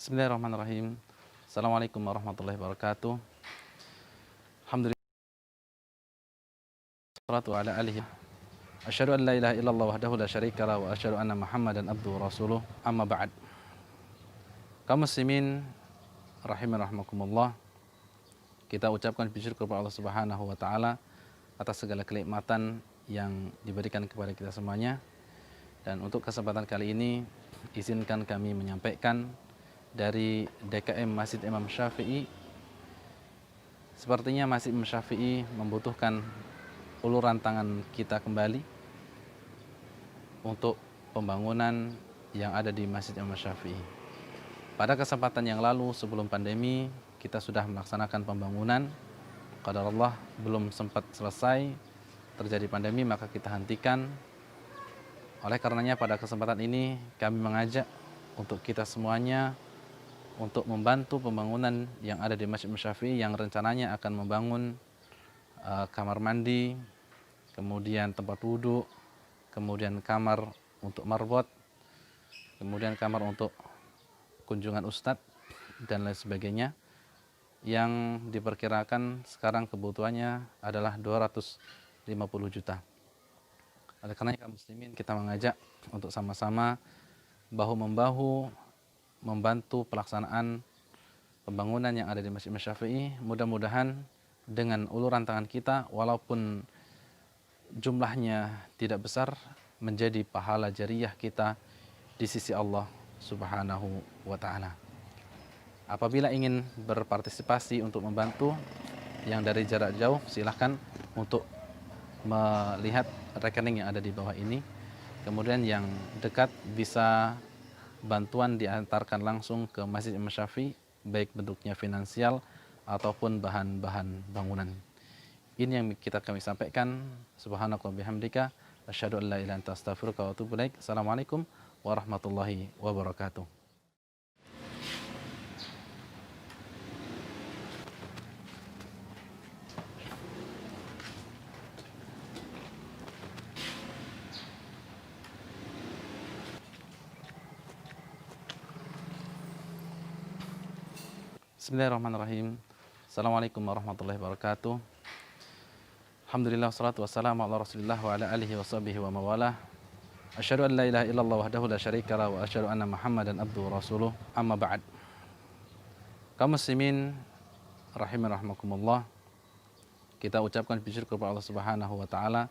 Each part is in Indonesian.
Bismillahirrahmanirrahim. Assalamualaikum warahmatullahi wabarakatuh. Alhamdulillah wassalatu ala alihi. Asyhadu an la ilaha illallah wahdahu la syarika lah wa asyhadu anna Muhammadan abduhu wa rasuluh. Amma ba'd. Kaum muslimin rahiman rahimakumullah. Kita ucapkan puji syukur kepada Allah Subhanahu wa taala atas segala kenikmatan yang diberikan kepada kita semuanya. Dan untuk kesempatan kali ini izinkan kami menyampaikan dari DKM Masjid Imam Syafi'i. Sepertinya Masjid Imam Syafi'i membutuhkan uluran tangan kita kembali untuk pembangunan yang ada di Masjid Imam Syafi'i. Pada kesempatan yang lalu sebelum pandemi kita sudah melaksanakan pembangunan. Qadarullah belum sempat selesai, terjadi pandemi maka kita hentikan. Oleh karenanya pada kesempatan ini kami mengajak untuk kita semuanya untuk membantu pembangunan yang ada di Masjid Syafi'i yang rencananya akan membangun kamar mandi, kemudian tempat wudhu, kemudian kamar untuk marbot, kemudian kamar untuk kunjungan ustadz dan lain sebagainya, yang diperkirakan sekarang kebutuhannya adalah 250 juta. Oleh karena kaum muslimin kita mengajak untuk sama-sama bahu-membahu membantu pelaksanaan pembangunan yang ada di Masjid Syafi'i. Mudah-mudahan dengan uluran tangan kita walaupun jumlahnya tidak besar menjadi pahala jariyah kita di sisi Allah Subhanahu wa taala. Apabila ingin berpartisipasi untuk membantu yang dari jarak jauh silahkan untuk melihat rekening yang ada di bawah ini. Kemudian yang dekat bisa bantuan diantarkan langsung ke Masjid Imam Syafi'i, baik bentuknya finansial ataupun bahan-bahan bangunan. Ini yang kami sampaikan. Subhanakallahumma bihamdika asyhadu an la ilaha illa anta astaghfiruka wa atubu ilaik. Assalamualaikum warahmatullahi wabarakatuh. Bismillahirrahmanirrahim. Assalamualaikum warahmatullahi wabarakatuh. Alhamdulillah wassalatu wassalamu ala Rasulillah wa ala alihi wa sahbihi wa mawalah. Asyhadu an la ilaha illallah wahdahu la syarika lah wa asyhadu anna Muhammadan abduhu wa rasuluh. Amma ba'd. Kaum muslimin rahiman rahimakumullah. Kita ucapkan puji syukur kepada Allah Subhanahu wa taala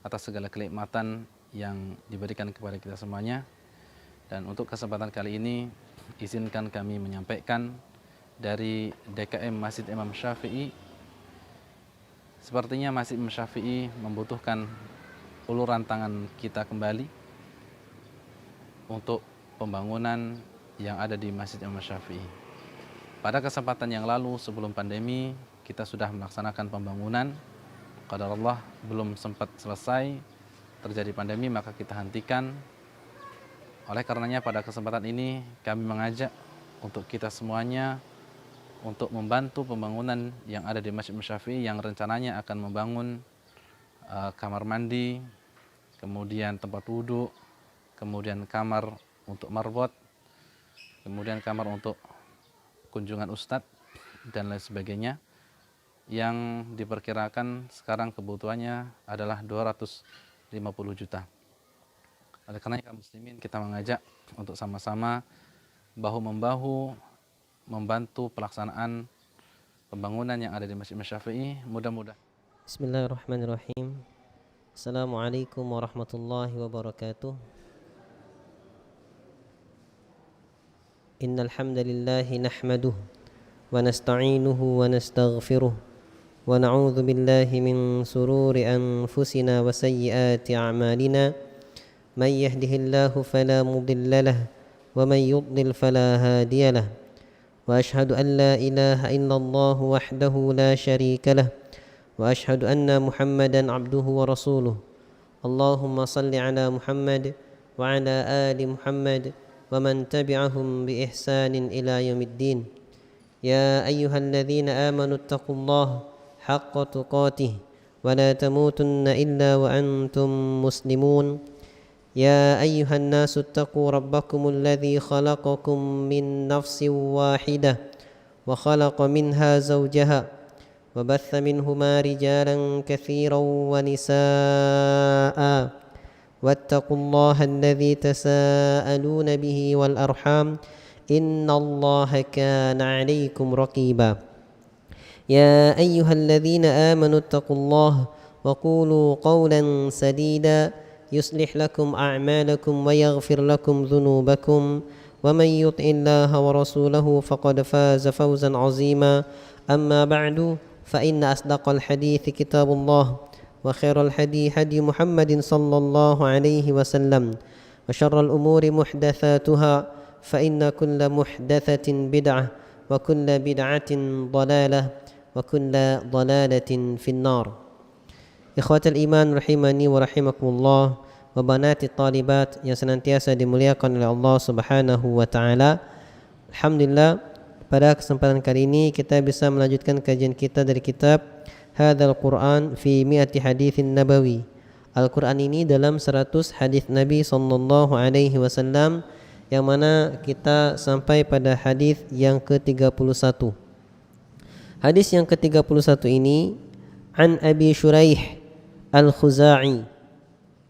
atas segala kenikmatan yang diberikan kepada kita semuanya. Dan untuk kesempatan kali ini izinkan kami menyampaikan dari DKM Masjid Imam Syafi'i. Sepertinya Masjid Imam Syafi'i membutuhkan uluran tangan kita kembali untuk pembangunan yang ada di Masjid Imam Syafi'i. Pada kesempatan yang lalu sebelum pandemi kita sudah melaksanakan pembangunan. Qadarullah belum sempat selesai, terjadi pandemi maka kita hentikan. Oleh karenanya pada kesempatan ini kami mengajak untuk kita semuanya untuk membantu pembangunan yang ada di Masjid Syafi'i yang rencananya akan membangun kamar mandi, kemudian tempat wudhu, kemudian kamar untuk marbot, kemudian kamar untuk kunjungan ustadz dan lain sebagainya, yang diperkirakan sekarang kebutuhannya adalah 250 juta. Oleh karena kaum muslimin kita mengajak untuk sama-sama bahu-membahu membantu pelaksanaan pembangunan yang ada di Masjid Syafi'i. Mudah-mudahan. Bismillahirrahmanirrahim. Assalamualaikum warahmatullahi wabarakatuh. Innal hamdalillah nahmaduhu wa nasta'inuhu wa nastaghfiruh wa na'udzu billahi min sururi anfusina wa sayyiati a'malina. May yahdihillahu fala mudilla lahu wa may yudlil fala hadiya lahu. وأشهد أن لا إله إلا الله وحده لا شريك له وأشهد أن محمدا عبده ورسوله. اللهم صل على محمد وعلى آل محمد ومن تبعهم بإحسان إلى يوم الدين. يا أيها الذين آمنوا اتقوا الله حق تقاته ولا تموتن إلا وأنتم مسلمون. يا أيها الناس اتقوا ربكم الذي خلقكم من نفس واحدة وخلق منها زوجها وبث منهما رجالا كثيرا ونساء واتقوا الله الذي تساءلون به والأرحام إن الله كان عليكم رقيبا يا أيها الذين آمنوا اتقوا الله وقولوا قولا سديدا يصلح لكم أعمالكم ويغفر لكم ذنوبكم ومن يطع الله ورسوله فقد فاز فوزا عظيما أما بعد فإن أصدق الحديث كتاب الله وخير الهدي هدي محمد صلى الله عليه وسلم وشر الأمور محدثاتها فإن كل محدثة بدعة وكل بدعة ضلالة وكل ضلالة في النار Ikhwatal iman rahimani wa rahimakumullah wa banati talibat yang senantiasa dimuliakan oleh Allah Subhanahu wa taala. Alhamdulillah, pada kesempatan kali ini kita bisa melanjutkan kajian kita dari kitab Hadzal Quran fi mi'ati haditsin nabawi. Al-Quran ini dalam 100 hadis Nabi sallallahu alaihi wasallam, yang mana kita sampai pada hadis yang ke-31. Hadis yang ke-31 ini an Abi Shuraih Al-Khuza'i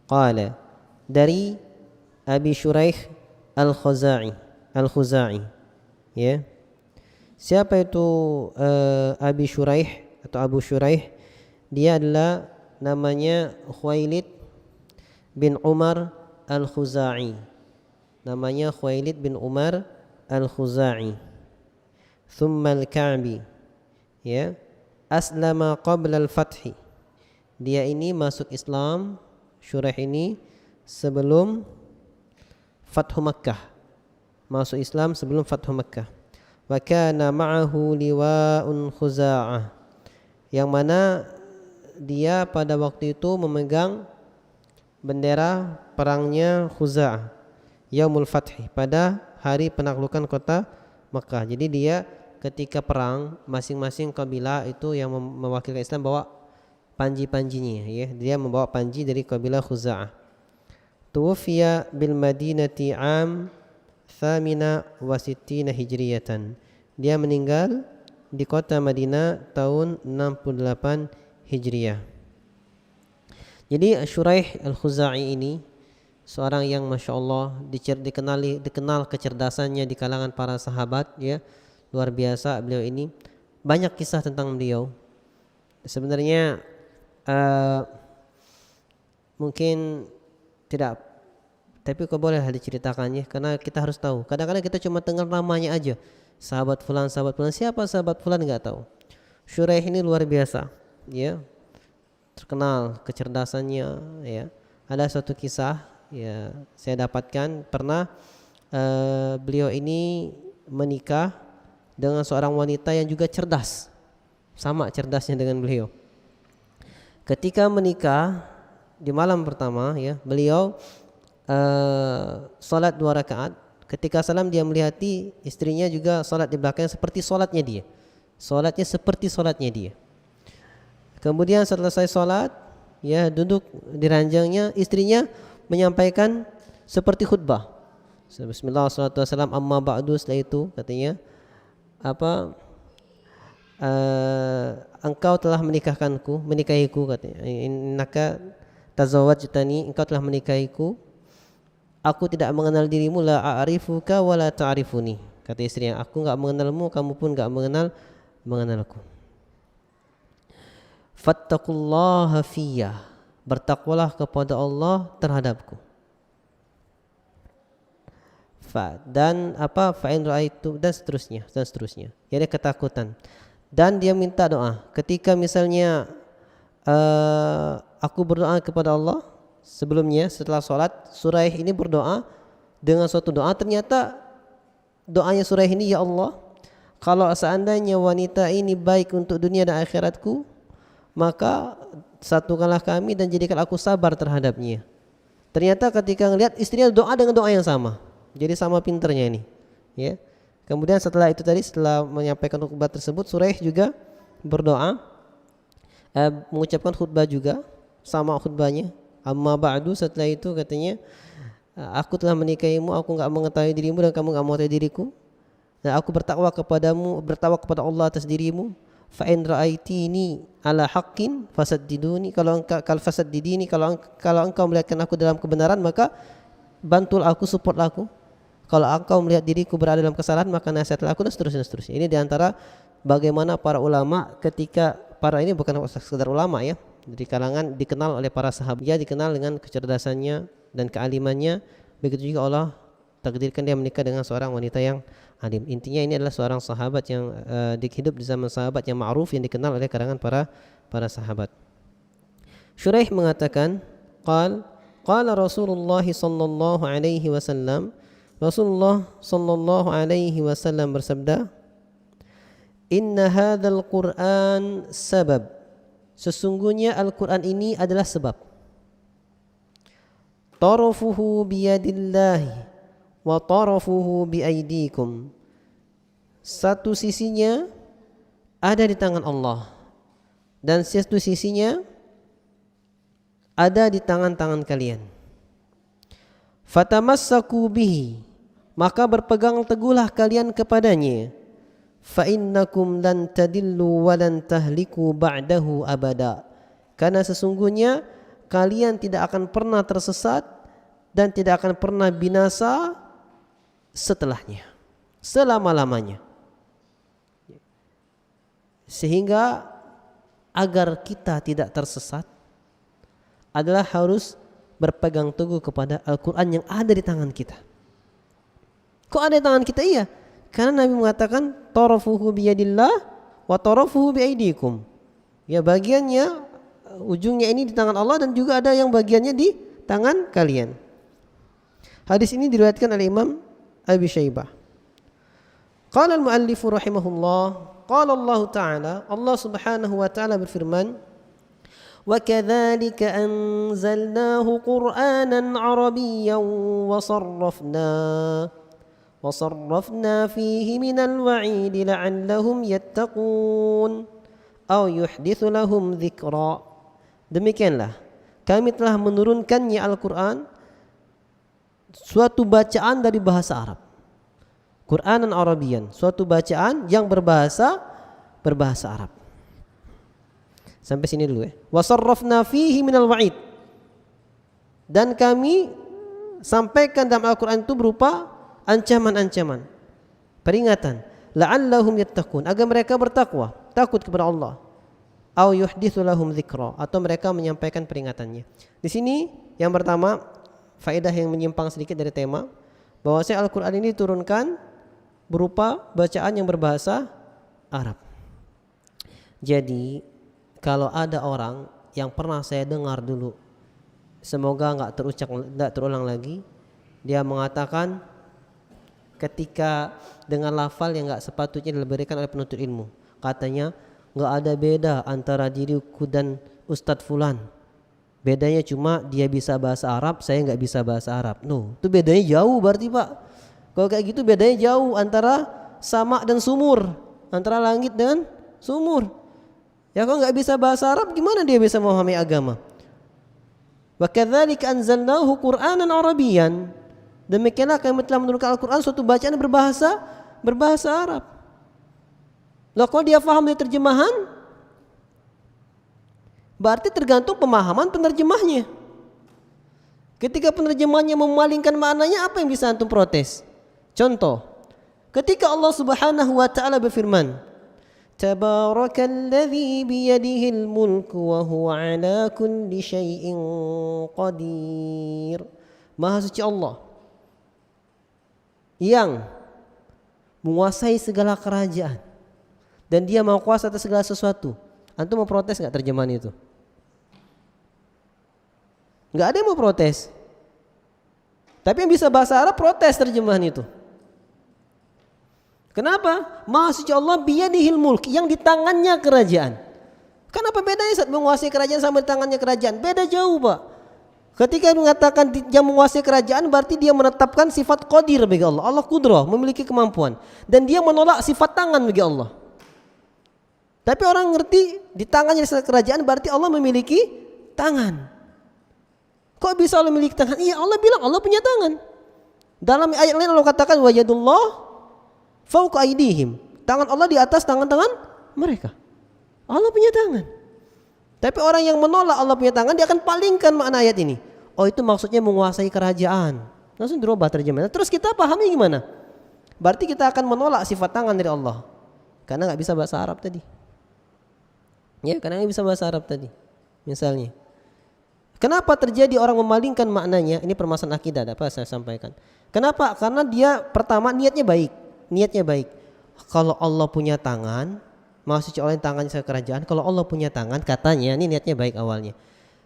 qala, dari Abi Shuraih Al-Khuza'i, ya. Siapa itu Abi Shuraih atau Abu Shuraih? Dia adalah namanya Khuwailid bin Umar Al-Khuza'i. Namanya Khuwailid bin Umar Al-Khuza'i. Thumma Al-Ka'bi, ya. Aslama qabla al-fathi. Dia ini masuk Islam, Shuraih ini, sebelum Fathu Makkah. Masuk Islam sebelum Fathu Makkah. Wa kana ma'ahu liwa'un Khuza'ah, yang mana dia pada waktu itu memegang bendera perangnya Khuza'ah, Yaumul Fathi, pada hari penaklukan kota Makkah. Jadi dia ketika perang, masing-masing kabilah itu yang mewakilkan Islam bawa panji-panjinya, ya. Dia membawa panji dari kabilah Khuza'ah. Tuwfiya bil Madinati am thamina wa sittina hijriyatan. Dia meninggal di kota Madinah tahun 68 Hijriyah. Jadi Shuraih Al-Khuza'i ini seorang yang Masya Allah dikenal kecerdasannya di kalangan para sahabat, ya. Luar biasa beliau ini. Banyak kisah tentang beliau. Sebenarnya mungkin tidak, tapi kok boleh diceritakannya, karena kita harus tahu. Kadang-kadang kita cuma dengar namanya aja, sahabat fulan, siapa sahabat fulan nggak tahu. Shuraih ini luar biasa, ya, terkenal kecerdasannya, ya. Ada suatu kisah, ya, saya dapatkan pernah beliau ini menikah dengan seorang wanita yang juga cerdas, sama cerdasnya dengan beliau. Ketika menikah di malam pertama, ya, beliau salat 2 rakaat. Ketika salam dia melihati istrinya juga salat di belakang seperti salatnya dia. Salatnya seperti salatnya dia. Kemudian setelah selesai salat, ya, duduk di ranjangnya, istrinya menyampaikan seperti khutbah. Bismillah, wassalatu wassalam, amma ba'du. Setelah itu katanya apa? Engkau telah menikahiku, katanya. Innaka tazawwajtani, engkau telah menikahiku. Aku tidak mengenal dirimu, la a'rifuka wa la ta'rifuni. Kata istrinya, aku enggak mengenalmu, kamu pun enggak mengenalku. Fattaqullaha fiyya, bertakwalah kepada Allah terhadapku. Dan fa'in ra'aitu, dan seterusnya. Jadi ketakutan. Dan dia minta doa. Ketika misalnya aku berdoa kepada Allah sebelumnya, setelah sholat, Shuraih ini berdoa dengan suatu doa. Ternyata doanya Shuraih ini, ya Allah, kalau seandainya wanita ini baik untuk dunia dan akhiratku, maka satukanlah kami dan jadikan aku sabar terhadapnya. Ternyata ketika ngelihat istrinya doa dengan doa yang sama, jadi sama pinternya ini, ya. Kemudian setelah itu tadi, setelah menyampaikan khutbah tersebut, Shuraih juga berdoa, mengucapkan khutbah juga, sama khutbahnya, Amma ba'du, setelah itu katanya, aku telah menikahimu, aku enggak mengetahui dirimu dan kamu enggak mengetahui diriku. Dan aku bertakwa kepada Allah atas dirimu. Fa in ra'aitini ala haqqin fasaddiduni, kalau engkau melihatkan aku dalam kebenaran, maka bantul aku, support aku. Kalau engkau melihat diriku berada dalam kesalahan, maka nasihatlah aku, dan seterusnya. Ini diantara bagaimana para ulama ketika, para ini bukan sekedar ulama ya, di kalangan dikenal oleh para sahabat. Dia dikenal dengan kecerdasannya dan kealimannya. Begitu juga Allah takdirkan dia menikah dengan seorang wanita yang alim. Intinya ini adalah seorang sahabat yang hidup di zaman sahabat yang ma'ruf, yang dikenal oleh kalangan para sahabat. Syuraih mengatakan, qala Rasulullah sallallahu alaihi wasallam, Rasulullah sallallahu alaihi wasallam bersabda, inna hadzal Qur'an sabab, sesungguhnya Al-Qur'an ini adalah sebab. Tarafuhu biyadillahi wa tarafuhu biaidikum, satu sisinya ada di tangan Allah dan satu sisinya ada di tangan-tangan kalian. Fatamassaku bihi, maka berpegang teguhlah kalian kepadanya. Fa innakum lan tadillu wa lan tahliku ba'dahu abada, karena sesungguhnya kalian tidak akan pernah tersesat dan tidak akan pernah binasa setelahnya, selama-lamanya. Sehingga agar kita tidak tersesat adalah harus berpegang teguh kepada Al-Quran yang ada di tangan kita. Kok ada di tangan kita? Iya, karena Nabi mengatakan tarafuhu biyadillah wa tarafuhu biaidikum. Ya, bagiannya, ujungnya ini di tangan Allah, dan juga ada yang bagiannya di tangan kalian. Hadis ini diriwayatkan oleh Imam Abi Syaibah. Qala al-muallif rahimahullah, qala Allah Ta'ala, Allah Subhanahu wa Ta'ala berfirman, wa kadzalika anzalnahu Qur'anan Arabiyyan wa sarrafna fihi minal wa'idi la'allahum yattaqun aw yuhditsu lahum dzikra. Demikianlah kami telah menurunkannya Al-Qur'an, suatu bacaan dari bahasa Arab. Qur'anan Arabiyyan, suatu bacaan yang berbahasa Arab. Sampai sini dulu ya. Wa sarrafna fihi minal wa'id, dan kami sampaikan dalam Al-Qur'an itu berupa ancaman-ancaman, peringatan, la'allahum yattaqun, agar mereka bertakwa, takut kepada Allah. Au yuhditsu lahum dzikra, atau mereka menyampaikan peringatannya. Di sini yang pertama, faedah yang menyimpang sedikit dari tema, bahwa Al-Qur'an ini diturunkan berupa bacaan yang berbahasa Arab. Jadi kalau ada orang yang pernah saya dengar dulu, semoga enggak terulang lagi, dia mengatakan ketika dengan lafal yang enggak sepatutnya diberikan oleh penuntut ilmu, katanya enggak ada beda antara diriku dan Ustadz Fulan, bedanya cuma dia bisa bahasa Arab, saya enggak bisa bahasa Arab. No, itu bedanya jauh berarti Pak. Kalau kayak gitu bedanya jauh antara sama dan sumur, antara langit dan sumur. Ya, kalau enggak bisa bahasa Arab, gimana dia bisa memahami agama? Wa kadzalika anzalnahu Qur'anan Arabiyyan, demikianlah kami telah menurunkan Al-Qur'an suatu bacaan berbahasa Arab. Lah kalau dia paham dari terjemahan, berarti tergantung pemahaman penerjemahnya. Ketika penerjemahnya memalingkan maknanya, apa yang bisa antum protes? Contoh, ketika Allah Subhanahu wa Ta'ala berfirman, Tabarakalladzi biyadihil mulku wa huwa ala kulli syai'in qadir. Maha suci Allah yang menguasai segala kerajaan dan dia maha kuasa atas segala sesuatu. Antum mau protes enggak terjemahan itu? Enggak ada yang mau protes. Tapi yang bisa bahasa Arab protes terjemahan itu. Kenapa? Maha suci Allah biyadihil mulk, yang di tangannya kerajaan. Kenapa bedanya saat menguasai kerajaan sama di tangannya kerajaan? Beda jauh Pak. Ketika mengatakan dia menguasai kerajaan, berarti dia menetapkan sifat qadir bagi Allah. Allah kudrah, memiliki kemampuan. Dan dia menolak sifat tangan bagi Allah. Tapi orang ngerti di tangannya kerajaan berarti Allah memiliki tangan. Kok bisa Allah memiliki tangan? Iya, Allah bilang Allah punya tangan. Dalam ayat lain Allah katakan wa yadullah fawqa aydihim. Tangan Allah di atas tangan-tangan mereka. Allah punya tangan. Tapi orang yang menolak Allah punya tangan, dia akan palingkan makna ayat ini. Oh, itu maksudnya menguasai kerajaan. Langsung dirubah terjemahannya. Terus kita pahami gimana? Berarti kita akan menolak sifat tangan dari Allah. Karena nggak bisa bahasa Arab tadi. Ya, karena nggak bisa bahasa Arab tadi. Misalnya, kenapa terjadi orang memalingkan maknanya? Ini permasalahan akidah, apa saya sampaikan. Kenapa? Karena dia pertama niatnya baik. Niatnya baik. Kalau Allah punya tangan, maksudnya oleh tangannya saya kerajaan. Kalau Allah punya tangan, katanya ini niatnya baik awalnya.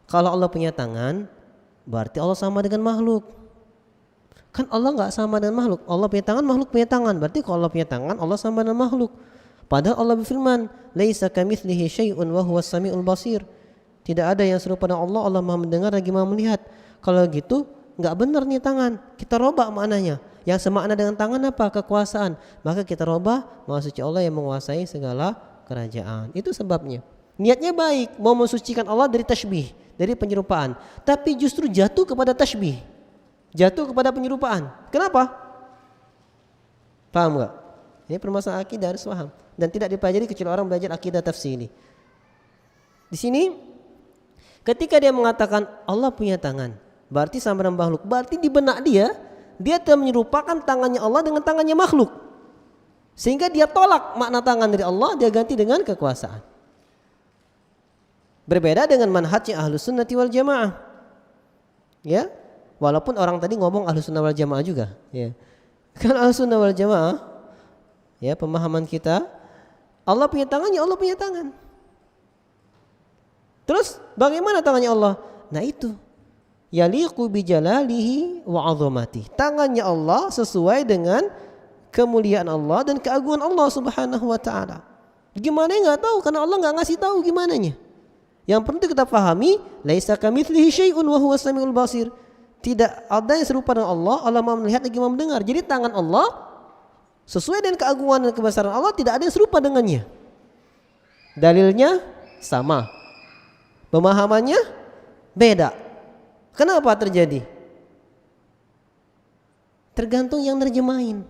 Kalau Allah punya tangan, berarti Allah sama dengan makhluk. Kan Allah nggak sama dengan makhluk. Allah punya tangan, makhluk punya tangan. Berarti kalau Allah punya tangan, Allah sama dengan makhluk. Padahal Allah berfirman, "Laisa kamitslihi syai'un wa huwas samiul basir." Tidak ada yang serupa dengan Allah. Allah Maha mendengar lagi Maha melihat. Kalau gitu nggak benar nih tangan. Kita robah maknanya. Yang semakna dengan tangan apa? Kekuasaan. Maka kita robah maksudnya Allah yang menguasai segala kerajaan. Itu sebabnya. Niatnya baik, mau mensucikan Allah dari tasybih, dari penyerupaan. Tapi justru jatuh kepada tasybih. Jatuh kepada penyerupaan. Kenapa? Paham nggak? Ini permasalahan akidah, harus paham. Dan tidak dipelajari kecuali orang belajar akidah tafsiri. Di sini ketika dia mengatakan Allah punya tangan, berarti sama dengan makhluk. Berarti di benak dia telah menyerupakan tangannya Allah dengan tangannya makhluk. Sehingga dia tolak makna tangan dari Allah, dia ganti dengan kekuasaan. Berbeda dengan manhajnya Ahlus Sunnah wal Jamaah. Ya, walaupun orang tadi ngomong Ahlus Sunnah wal Jamaah juga, ya. Kan Ahlus Sunnah wal Jamaah, ya, pemahaman kita Allah punya tangan, ya Allah punya tangan. Terus bagaimana tangannya Allah? Nah itu yaliqu bijalalihi wa 'azamati. Tangannya Allah sesuai dengan kemuliaan Allah dan keagungan Allah Subhanahu wa taala. Gimana enggak tahu karena Allah enggak ngasih tahu gimananya. Yang perlu kita pahami, laisa kamitslihi syai'un wa huwas samiul basir. Tidak ada yang serupa dengan Allah. Allah Maha melihat lagi Maha mendengar. Jadi tangan Allah sesuai dengan keagungan dan kebesaran Allah, tidak ada yang serupa dengannya. Dalilnya sama, pemahamannya beda. Kenapa terjadi? Tergantung yang nerjemahin.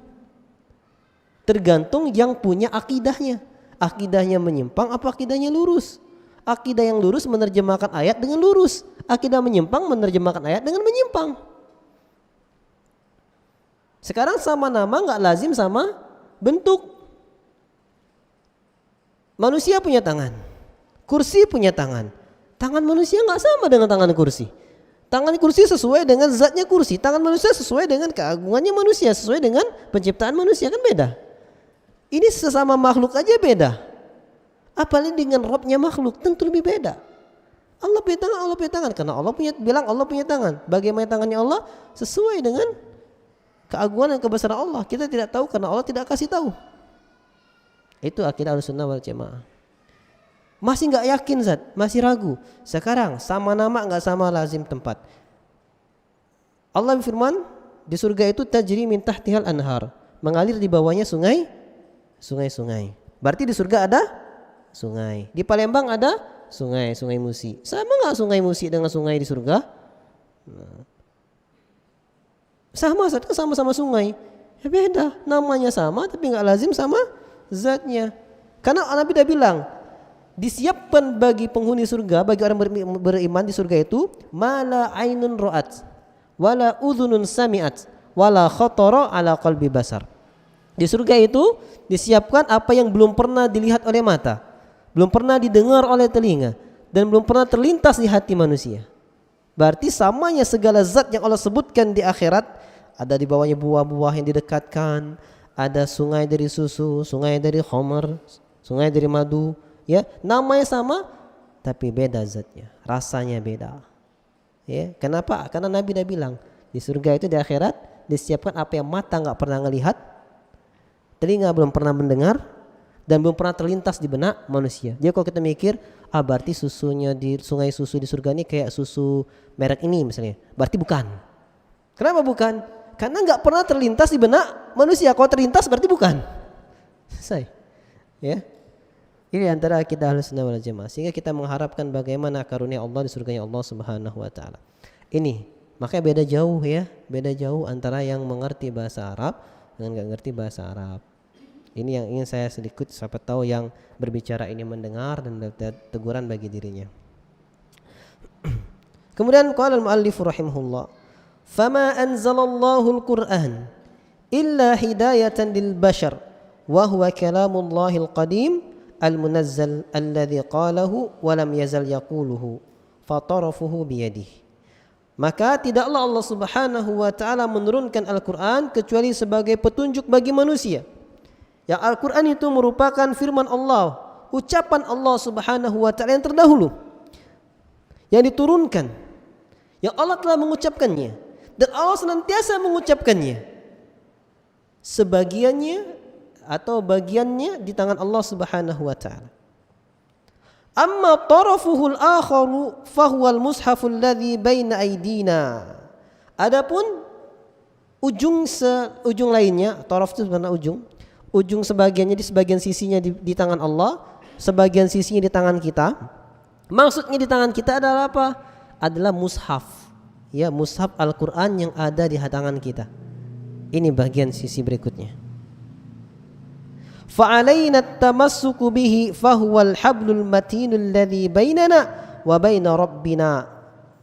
Tergantung yang punya akidahnya. Akidahnya menyimpang apa akidahnya lurus? Akidah yang lurus menerjemahkan ayat dengan lurus. Akidah menyimpang menerjemahkan ayat dengan menyimpang. Sekarang sama nama nggak lazim sama bentuk. Manusia punya tangan, kursi punya tangan. Tangan manusia nggak sama dengan tangan kursi. Tangan kursi sesuai dengan zatnya kursi. Tangan manusia sesuai dengan keagungannya manusia, sesuai dengan penciptaan manusia, kan beda. Ini sesama makhluk aja beda. Apalagi dengan Rabbnya makhluk, tentu lebih beda. Allah punya tangan, Allah punya tangan. Karena Allah bilang Allah punya tangan. Bagaimana tangannya Allah? Sesuai dengan keagungan dan kebesaran Allah. Kita tidak tahu karena Allah tidak kasih tahu. Itu akidah Ahlussunnah wal Jamaah. Masih nggak yakin Zat, masih ragu. Sekarang sama nama nggak sama lazim tempat. Allah berfirman di surga itu tajri min tahtihal anhar, mengalir di bawahnya sungai-sungai. Berarti di surga ada sungai. Di Palembang ada sungai Musi. Sama nggak sungai Musi dengan sungai di surga? Sama, sama-sama sungai. Ya beda, namanya sama tapi nggak lazim sama zatnya. Karena Nabi dah bilang, disiapkan bagi penghuni surga, bagi orang beriman di surga itu, mala ainun ra'at, wala udhunun sami'at, wala khatara ala qalbi basar. Di surga itu disiapkan apa yang belum pernah dilihat oleh mata, belum pernah didengar oleh telinga, dan belum pernah terlintas di hati manusia. Berarti samanya segala zat yang Allah sebutkan di akhirat, ada di bawahnya buah-buah yang didekatkan, ada sungai dari susu, sungai dari khamar, sungai dari madu, ya, namanya sama tapi beda zatnya, rasanya beda. Ya, kenapa? Karena Nabi dah bilang, di surga itu di akhirat disiapkan apa yang mata enggak pernah ngelihat, telinga belum pernah mendengar, dan belum pernah terlintas di benak manusia. Jadi kalau kita mikir, berarti susunya di sungai susu di surga ini kayak susu merek ini misalnya. Berarti bukan. Kenapa bukan? Karena nggak pernah terlintas di benak manusia. Kalau terlintas berarti bukan. Selesai. Ya. Ini antara kita Ahlussunnah wal Jamaah. Sehingga kita mengharapkan bagaimana karunia Allah di surganya Allah Subhanahu wa taala. Ini makanya beda jauh ya, beda jauh antara yang mengerti bahasa Arab dengan nggak ngerti bahasa Arab. Ini yang ingin saya sedikit, siapa tahu yang berbicara ini mendengar dan ada teguran bagi dirinya. Kemudian qala al-muallif rahimahullah, "Fama anzalallahu al-Qur'an illa hidayatan lil bashar wa huwa kalamullahil qadim al-munazzal alladhi qalahu wa lam yazal yaquluhu fatarafuhu biyadihi." Maka tidaklah Allah Subhanahu wa taala menurunkan Al-Qur'an kecuali sebagai petunjuk bagi manusia. Yang Al-Qur'an itu merupakan firman Allah, ucapan Allah Subhanahu wa taala yang terdahulu, yang diturunkan, yang Allah telah mengucapkannya dan Allah senantiasa mengucapkannya. Sebagiannya atau bagiannya di tangan Allah Subhanahu wa taala. Amma tarafuhul akharu fahuwal mushaful ladzi baina aydina. Adapun ujung lainnya, taraf itu sebenarnya ujung sebagiannya di sebagian sisinya di tangan Allah, sebagian sisinya di tangan kita. Maksudnya di tangan kita adalah apa? Adalah mushaf. Ya, mushaf Al-Qur'an yang ada di tangan kita. Ini bagian sisi berikutnya. فعلينا التمسك به فهو الحبل المتين الذي بيننا وبين ربنا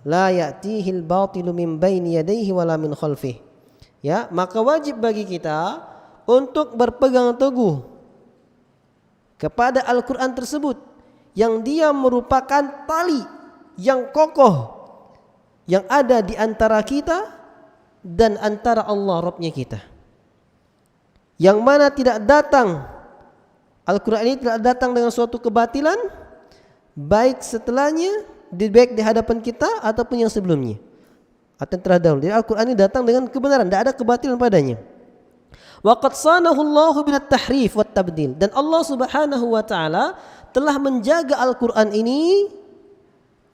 لا يأتيه الباطل من بين يديه ولا من خلفه. Ya, maka wajib bagi kita untuk berpegang teguh kepada Al-Qur'an tersebut yang dia merupakan tali yang kokoh yang ada di antara kita dan antara Allah Rabb-nya kita, yang mana tidak datang Al-Quran ini tidak datang dengan suatu kebatilan, baik setelahnya, baik di hadapan kita ataupun yang sebelumnya atau yang terdahulu. Jadi Al-Quran ini datang dengan kebenaran, tidak ada kebatilan padanya. Wa qad sanahu Allahu min at-tahrif wat tabdil, dan Allah Subhanahu wa taala telah menjaga Al-Quran ini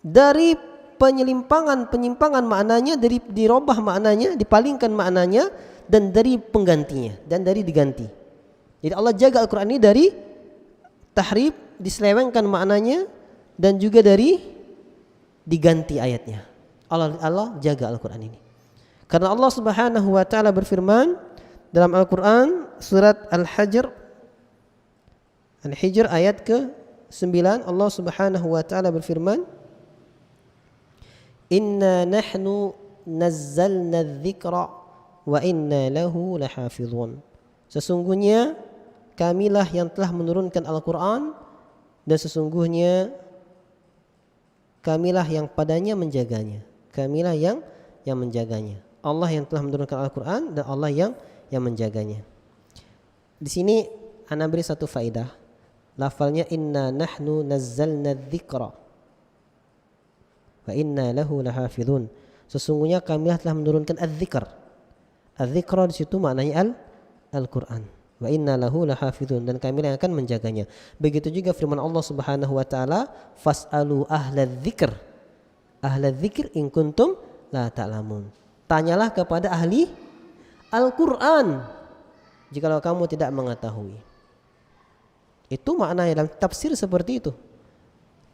dari penyimpangan maknanya, dari dirubah maknanya, dipalingkan maknanya, dan dari penggantinya dan dari diganti. Jadi Allah jaga Al-Quran ini dari tahrif, diselewengkan maknanya, dan juga dari diganti ayatnya. Allah jaga Al-Quran ini. Karena Allah Subhanahu wa taala berfirman dalam Al-Quran surat Al-Hijr ayat ke-9, Allah Subhanahu wa taala berfirman, "Inna nahnu nazzalna adh-dhikra wa inna lahu lahafizun." Sesungguhnya kamilah yang telah menurunkan Al-Quran dan sesungguhnya kamilah yang padanya menjaganya. Kamilah yang menjaganya. Allah yang telah menurunkan Al-Quran dan Allah yang menjaganya. Di sini ana beri satu faedah. Lafalnya inna nahnu nazzalna dzikra wa inna lahu lahafizun. Sesungguhnya kamilah telah menurunkan adz-dzikr. Adz-dzikra di situ maknanya Al-Quran. Wa inna lahu lahafizun, dan kami yang akan menjaganya. Begitu juga firman Allah Subhanahu wa taala, fas'alu ahladzikr. Ahladzikr in kuntum la ta'lamun. Tanyalah kepada ahli Al-Quran jikalau kamu tidak mengetahui. Itu maknanya dalam tafsir seperti itu.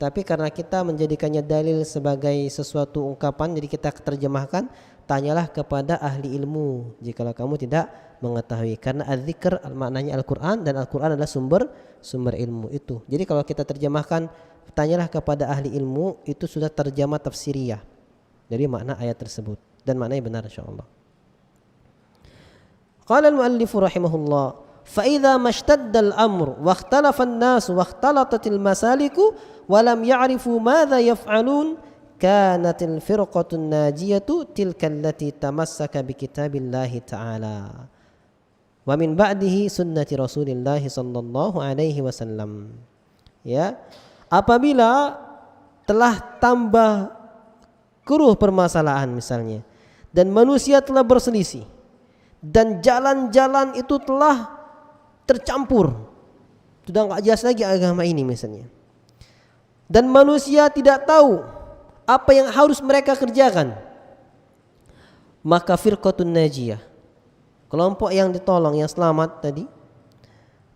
Tapi karena kita menjadikannya dalil sebagai sesuatu ungkapan, jadi kita terjemahkan, tanyalah kepada ahli ilmu jikalau kamu tidak mengetahui. Karena az-zikr maknanya Al-Quran dan Al-Quran adalah sumber ilmu itu. Jadi kalau kita terjemahkan tanyalah kepada ahli ilmu, itu sudah terjemah tafsiriyah dari makna ayat tersebut dan maknanya benar insyaallah. Qala al-muallif rahimahullah, fa idza mashtadda al-amr wa ikhtalafa an-nas wa ikhtalatat al-masaliku wa lam ya'rifu madza yaf'alun kanatil firqatun najiyatu tilka allati tamassaka bi kitabillahi ta'ala wa min ba'dihi sunnati Rasulillah sallallahu alaihi wasallam. Ya, apabila telah tambah keruh permasalahan misalnya dan manusia telah berselisih dan jalan-jalan itu telah tercampur, sudah enggak jelas lagi agama ini misalnya, dan manusia tidak tahu apa yang harus mereka kerjakan, maka firqatun najiyah, kelompok yang ditolong, yang selamat tadi,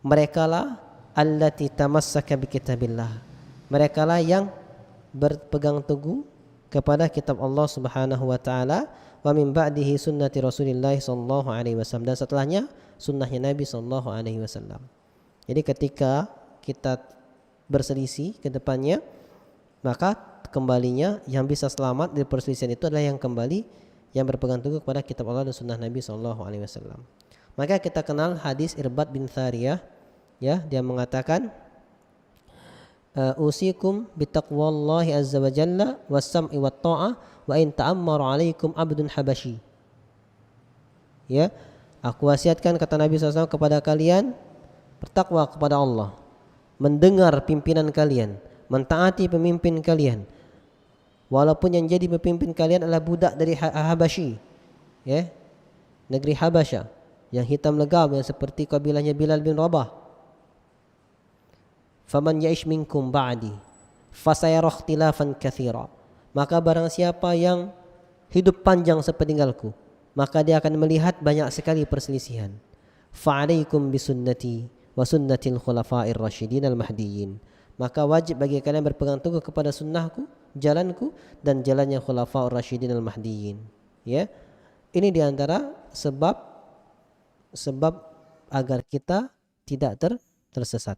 merekalah allati tamassaka bi kitabillah, merekalah yang berpegang teguh kepada kitab Allah Subhanahu wa taala, wa min ba'dihi sunnati Rasulillah sallallahu alaihi wasallam, dan setelahnya sunnahnya Nabi sallallahu alaihi wasallam. Jadi ketika kita berselisih ke depannya, maka kembalinya yang bisa selamat dari perselisihan itu adalah yang kembali yang berpegang teguh kepada kitab Allah dan sunnah Nabi sallallahu alaihi wasallam. Maka kita kenal hadis Irbad bin Thariyah, ya, dia mengatakan usikum bitaqwallahi azza wa jalla was-sam'i wat-tha'ah wa in ta'ammara 'alaikum 'abdun habasyi. Ya, aku wasiatkan, kata Nabi SAW, kepada kalian bertakwa kepada Allah, mendengar pimpinan kalian, mentaati pemimpin kalian, walaupun yang jadi pemimpin kalian adalah budak dari Habasyi, ya, negeri Habasyah, yang hitam legam, yang seperti kabilahnya Bilal bin Rabah. Faman ya'ish minkum ba'di fasayara ikhtilafan katsira. Maka barang siapa yang hidup panjang sepeninggalku, maka dia akan melihat banyak sekali perselisihan. Fa'alaikum bisunnati wa sunnatil khulafa'ir rasyidin al-mahdiyyin. Maka wajib bagi kalian berpegang teguh kepada sunnahku, jalanku, dan jalannya khulafa'ur rasyidin al-mahdiyyin. Ya. Ini diantara sebab agar kita tidak tersesat.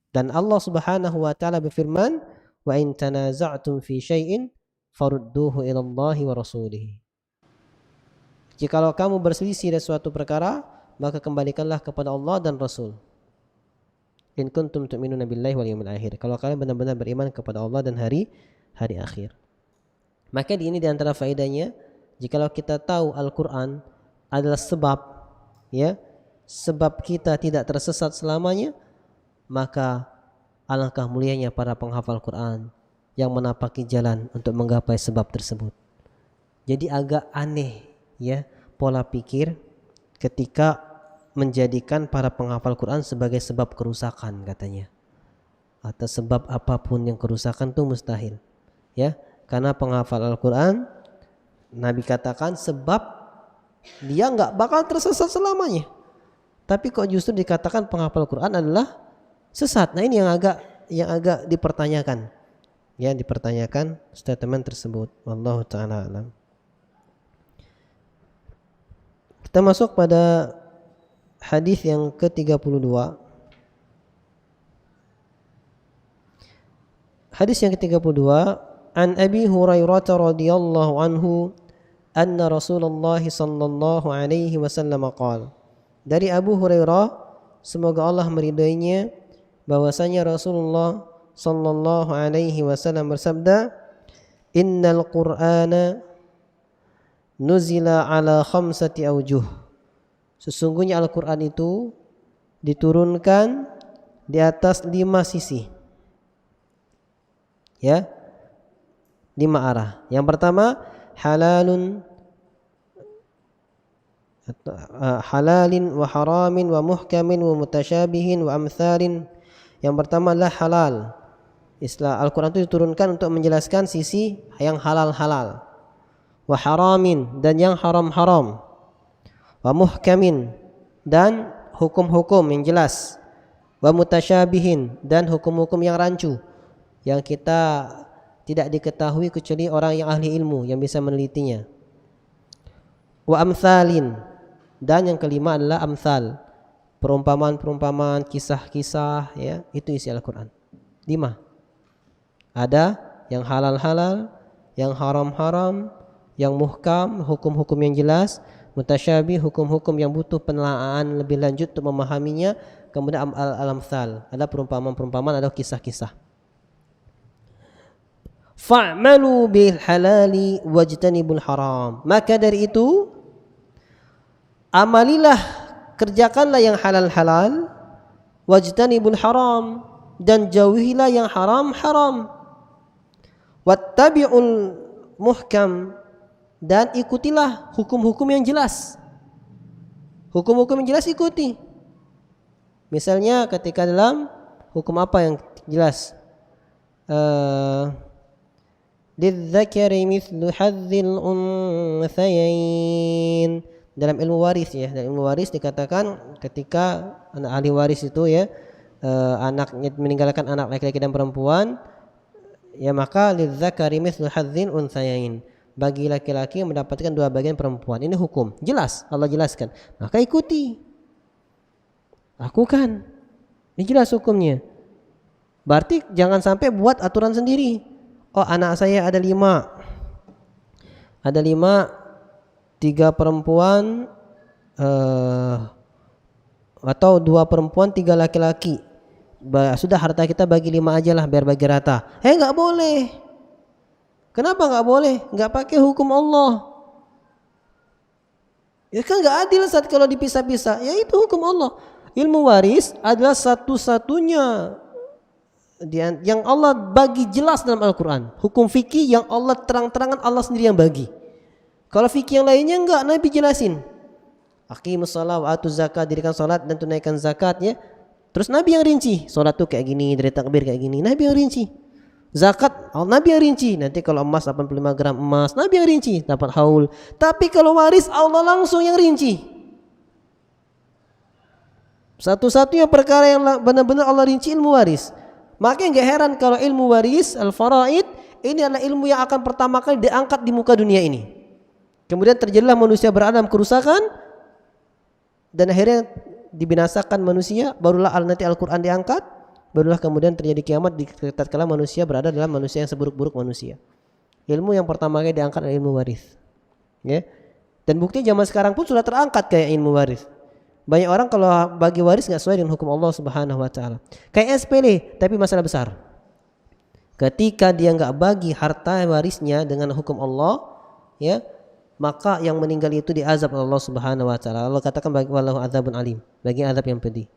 Dan Allah Subhanahu wa taala berfirman, wa in tanaza'tum fi syai'in farudduhu ila Allahi wa rasulih. Jikalau kamu berselisih dari suatu perkara, maka kembalikanlah kepada Allah dan Rasul. In kuntum tu'minuna billahi wal yawmil akhir. Kalau kalian benar-benar beriman kepada Allah dan hari akhir. Maka ini di antara faedahnya, jikalau kita tahu Al-Qur'an adalah sebab, ya, sebab kita tidak tersesat selamanya, maka alangkah mulianya para penghafal Quran yang menapaki jalan untuk menggapai sebab tersebut. Jadi agak aneh, ya, pola pikir ketika menjadikan para penghafal Quran sebagai sebab kerusakan, katanya, atau sebab apapun yang kerusakan itu mustahil, ya, karena penghafal Al-Quran Nabi katakan sebab dia nggak bakal tersesat selamanya, tapi kok justru dikatakan penghafal Quran adalah sesat. Nah, ini yang agak dipertanyakan, ya, dipertanyakan statement tersebut. Wallahu taala alam. Kita masuk pada hadis yang ke-32. Hadis yang ke-32, an Abi Hurairah radhiyallahu anhu anna Rasulullah sallallahu alaihi wasallam qala. Dari Abu Hurairah, semoga Allah meridainya, bahwasanya Rasulullah sallallahu alaihi wasallam bersabda, innal Qur'ana nuzila ala khamsati aujuh. Sesungguhnya Al-Qur'an itu diturunkan di atas 5 sisi. Ya. 5 arah. Yang pertama, halalin wa haramin wa muhkamin wa mutasyabihin wa amthalin. Yang pertama adalah halal. Al-Quran itu diturunkan untuk menjelaskan sisi yang halal-halal. Wa haramin, dan yang haram-haram. Wa muhkamin, dan hukum-hukum yang jelas. Wa mutasyabihin, dan hukum-hukum yang rancu, yang kita tidak diketahui kecuali orang yang ahli ilmu yang bisa menelitinya. Wa amthalin, dan yang kelima adalah amthal, perumpamaan-perumpamaan, kisah-kisah, ya, itu isi Al-Quran. 5. Ada yang halal-halal, yang haram-haram, yang muhkam, hukum-hukum yang jelas, mutasyabih, hukum-hukum yang butuh penelaahan lebih lanjut untuk memahaminya, kemudian al-amthal, ada perumpamaan-perumpamaan, ada kisah-kisah. Fa'malu bil halali wajtanibul haram. Maka dari itu, amalilah, kerjakanlah yang halal-halal, wajtanibul haram, dan jauhilah yang haram-haram. Wattabi'ul muhkam, dan ikutilah hukum-hukum yang jelas. Hukum-hukum yang jelas ikuti. Misalnya ketika dalam hukum apa yang jelas? Lidzakari mithlu hadzil unthayain. Dalam ilmu waris, ya, dalam ilmu waris dikatakan ketika anak ahli waris itu, ya, anaknya meninggalkan anak laki-laki dan perempuan, Ya maka lidzakari mithlu hadzil unthayain. Bagi laki-laki yang mendapatkan 2 bagian perempuan. Ini hukum. Jelas, Allah jelaskan. Maka ikuti. Lakukan. Ini jelas hukumnya. Berarti jangan sampai buat aturan sendiri. Oh, anak saya ada 5. Ada 5, 3 perempuan atau 2 perempuan 3 laki-laki. Sudah harta kita bagi 5 aja lah biar bagi rata. Nggak boleh. Kenapa nggak boleh? Nggak pakai hukum Allah. Ya kan nggak adil saat kalau dipisah-pisah. Ya itu hukum Allah. Ilmu waris adalah satu-satunya yang Allah bagi jelas dalam Al-Quran. Hukum fikih yang Allah terang-terangan Allah sendiri yang bagi. Kalau fikih yang lainnya enggak, Nabi jelasin. Aqimus shalah wa atuz zakat, dirikan salat dan tunaikan zakatnya. Terus Nabi yang rinci, salat tuh kayak gini, dari takbir kayak gini, Nabi yang rinci. Zakat, Nabi yang rinci. Nanti kalau emas 85 gram emas, Nabi yang rinci, dapat haul. Tapi kalau waris Allah langsung yang rinci. Satu-satunya perkara yang benar-benar Allah rinci ilmu waris. Makanya gak heran kalau ilmu waris, al-faraid, ini adalah ilmu yang akan pertama kali diangkat di muka dunia ini. Kemudian terjadilah manusia berada dalam kerusakan dan akhirnya dibinasakan manusia, barulah nanti Al-Quran diangkat, barulah kemudian terjadi kiamat di tatkala manusia berada dalam manusia yang seburuk-buruk manusia. Ilmu yang pertama kali diangkat adalah ilmu waris. Ya. Dan bukti zaman sekarang pun sudah terangkat kayak ilmu waris. Banyak orang kalau bagi waris nggak sesuai dengan hukum Allah Subhanahu wa taala. Kayak SPL tapi masalah besar. Ketika dia nggak bagi harta warisnya dengan hukum Allah, ya, maka yang meninggal itu diazab oleh Allah Subhanahu wa taala. Allah katakan bagi wallahu adzabun alim, bagi azab yang pedih.